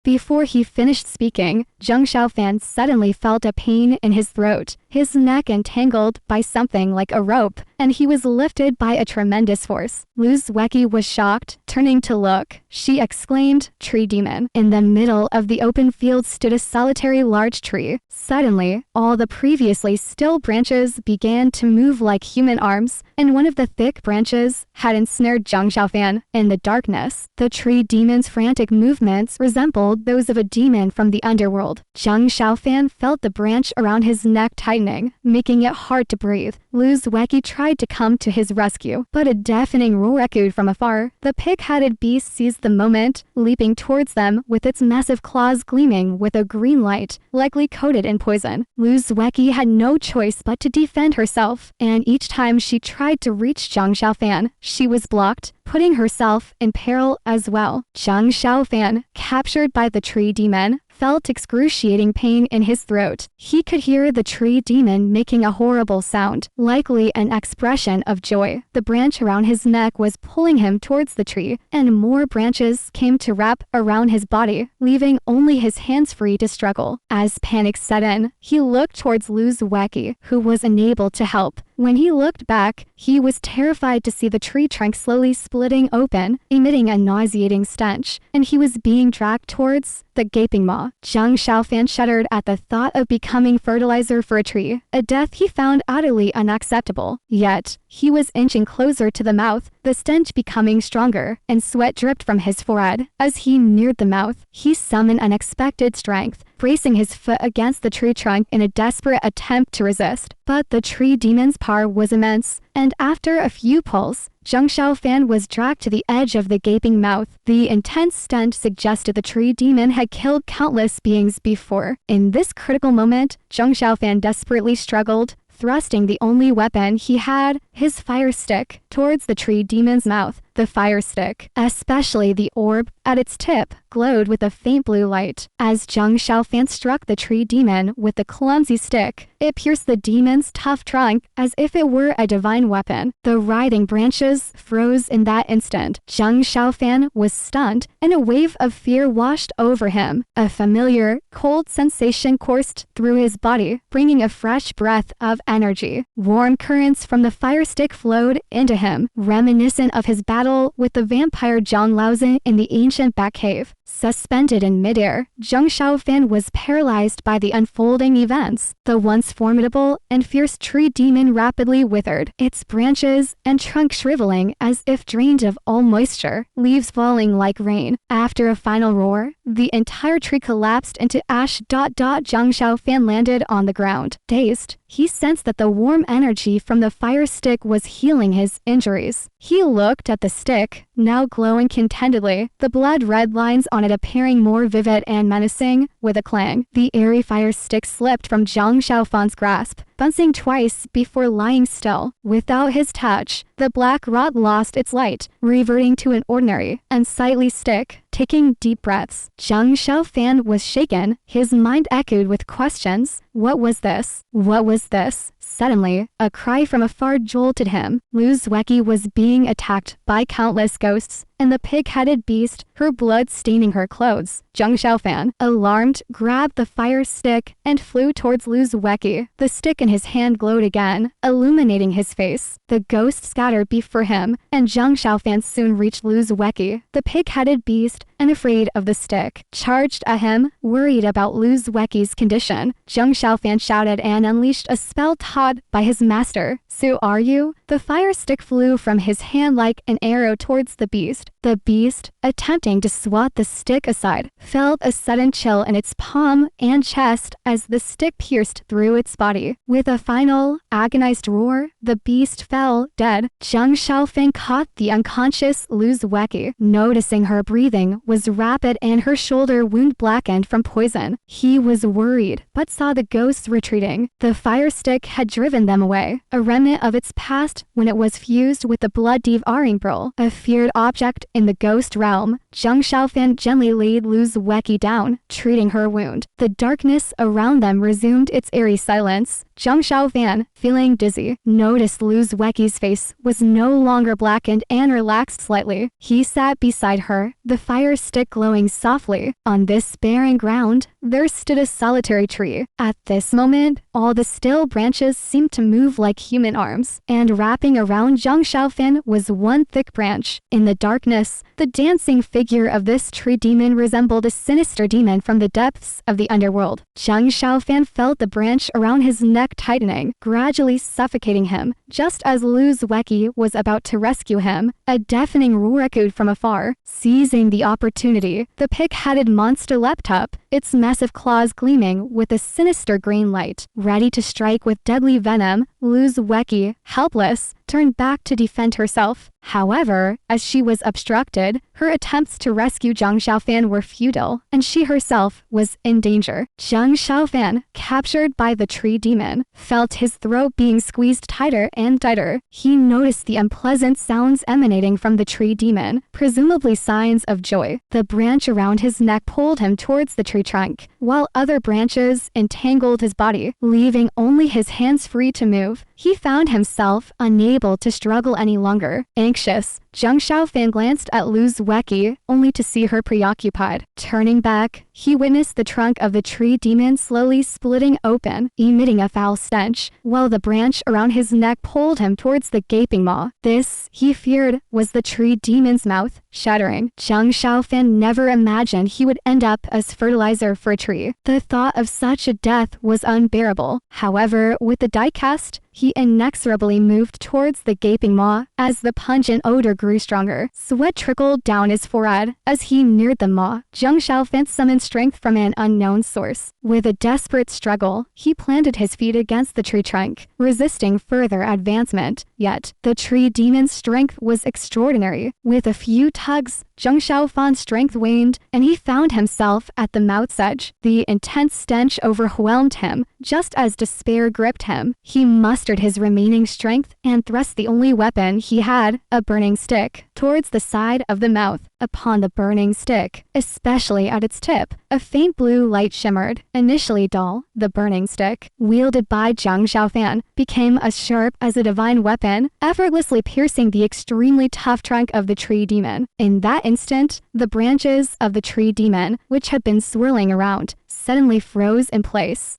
Before he finished speaking, Zhang Xiaofan suddenly felt a pain in his throat, his neck entangled by something like a rope, and he was lifted by a tremendous force. Lu Zueki was shocked, turning to look. She exclaimed, "Tree demon." In the middle of the open field stood a solitary large tree. Suddenly, all the previously still branches began to move like human arms, and one of the thick branches had ensnared Zhang Xiaofan. In the darkness, the tree demon's frantic movements resembled those of a demon from the underworld. Zhang Xiaofan felt the branch around his neck tightening, making it hard to breathe. Lu Zueki tried to come to his rescue, but a deafening roar echoed from afar. The pig-headed beast seized the moment, leaping towards them with its massive claws gleaming with a green light, likely coated in poison. Lu Zueki had no choice but to defend herself, and each time she tried to reach Zhang Xiaofan, she was blocked, putting herself in peril as well. Zhang Xiaofan, captured by the tree demon, felt excruciating pain in his throat. He could hear the tree demon making a horrible sound, likely an expression of joy. The branch around his neck was pulling him towards the tree, and more branches came to wrap around his body, leaving only his hands free to struggle. As panic set in, he looked towards Lu Zueki, who was unable to help. When he looked back, he was terrified to see the tree trunk slowly splitting open, emitting a nauseating stench, and he was being dragged towards the gaping maw. Zhang Xiaofan shuddered at the thought of becoming fertilizer for a tree, a death he found utterly unacceptable. Yet, he was inching closer to the mouth, the stench becoming stronger, and sweat dripped from his forehead. As he neared the mouth, he summoned unexpected strength, bracing his foot against the tree trunk in a desperate attempt to resist. But the tree demon's power was immense, and after a few pulls, Zhang Xiaofan was dragged to the edge of the gaping mouth. The intense stench suggested the tree demon had killed countless beings before. In this critical moment, Zhang Xiaofan desperately struggled, thrusting the only weapon he had, his fire stick, towards the tree demon's mouth. The fire stick, especially the orb at its tip, glowed with a faint blue light. As Zhang Xiaofan struck the tree demon with the clumsy stick, it pierced the demon's tough trunk as if it were a divine weapon. The writhing branches froze in that instant. Zhang Xiaofan was stunned, and a wave of fear washed over him. A familiar, cold sensation coursed through his body, bringing a fresh breath of energy. Warm currents from the fire stick flowed into him, reminiscent of his battle with the vampire Zhang Laozhen in the ancient Batcave. Suspended in midair, Zhang Xiaofan was paralyzed by the unfolding events. The once formidable and fierce tree demon rapidly withered, its branches and trunk shriveling as if drained of all moisture, leaves falling like rain. After a final roar, the entire tree collapsed into ash. Zhang Xiaofan landed on the ground. Dazed, he sensed that the warm energy from the fire stick was healing his injuries. He looked at the stick, now glowing contentedly, the blood-red lines on it appearing more vivid and menacing. With a clang, the airy fire stick slipped from Zhang Xiaofan's grasp, bouncing twice before lying still. Without his touch, the black rod lost its light, reverting to an ordinary, unsightly stick. Taking deep breaths, Zhang Xiaofan was shaken, his mind echoed with questions. What was this? What was this? Suddenly, a cry from afar jolted him. Lu Zueki was being attacked by countless ghosts, and the pig-headed beast, her blood staining her clothes. Zhang Xiaofan, alarmed, grabbed the fire stick and flew towards Lu Zueki. The stick in his hand glowed again, illuminating his face. The ghost scattered before him, and Zhang Xiaofan soon reached Lu Zueki. The pig-headed beast, unafraid of the stick, charged at him, worried about Lu Zueki's condition. Zhang Xiaofan shouted and unleashed a spell taught by his master. "So are you?" The fire stick flew from his hand like an arrow towards the beast. The beast, attempting to swat the stick aside, felt a sudden chill in its palm and chest as the stick pierced through its body. With a final, agonized roar, the beast fell dead. Zhang Xiaofan caught the unconscious Lu Zueki. Noticing her breathing was rapid and her shoulder wound blackened from poison. He was worried, but saw the ghosts retreating. The fire stick had driven them away, a remnant of its past when it was fused with the blood div Aringbro, a feared object in the ghost realm. Zhang Xiaofan gently laid Lu Zueki down, treating her wound. The darkness around them resumed its eerie silence. Zhang Xiaofan, feeling dizzy, noticed Lu Zueki's face was no longer blackened and relaxed slightly. He sat beside her, the fire stick glowing softly. On this barren ground, there stood a solitary tree. At this moment, all the still branches seemed to move like human arms, and wrapping around Zhang Xiaofan was one thick branch. In the darkness, the dancing figure of this tree demon resembled a sinister demon from the depths of the underworld. Zhang Xiaofan felt the branch around his neck tightening, gradually suffocating him. Just as Lu Zueki was about to rescue him, a deafening roar echoed from afar. Seizing the opportunity, the pig-headed monster leapt up, its massive claws gleaming with a sinister green light. Ready to strike with deadly venom, Lu Zueki, helpless, turned back to defend herself. However, as she was obstructed, her attempts to rescue Zhang Xiaofan were futile, and she herself was in danger. Zhang Xiaofan, captured by the tree demon, felt his throat being squeezed tighter and tighter. He noticed the unpleasant sounds emanating from the tree demon, presumably signs of joy. The branch around his neck pulled him towards the tree trunk, while other branches entangled his body, leaving only his hands free to move. He found himself unable to struggle any longer. Anxious, Zhang Xiaofan glanced at Lu Zueki, only to see her preoccupied. Turning back, he witnessed the trunk of the tree demon slowly splitting open, emitting a foul stench, while the branch around his neck pulled him towards the gaping maw. This, he feared, was the tree demon's mouth, shattering. Zhang Xiaofan never imagined he would end up as fertilizer for a tree. The thought of such a death was unbearable. However, with the die cast, he inexorably moved towards the gaping maw. As the pungent odor grew stronger, sweat trickled down his forehead. As he neared the maw, Zhang Xiaofan summoned strength from an unknown source. With a desperate struggle, he planted his feet against the tree trunk, resisting further advancement. Yet, the tree demon's strength was extraordinary. With a few tugs, Zhang Xiaofan's strength waned, and he found himself at the mouth's edge. The intense stench overwhelmed him. Just as despair gripped him, he mustered his remaining strength and thrust the only weapon he had, a burning stick, towards the side of the mouth. Upon the burning stick, especially at its tip, a faint blue light shimmered. Initially dull, the burning stick, wielded by Zhang Xiaofan, became as sharp as a divine weapon, effortlessly piercing the extremely tough trunk of the tree demon. In that instant, the branches of the tree demon, which had been swirling around, suddenly froze in place.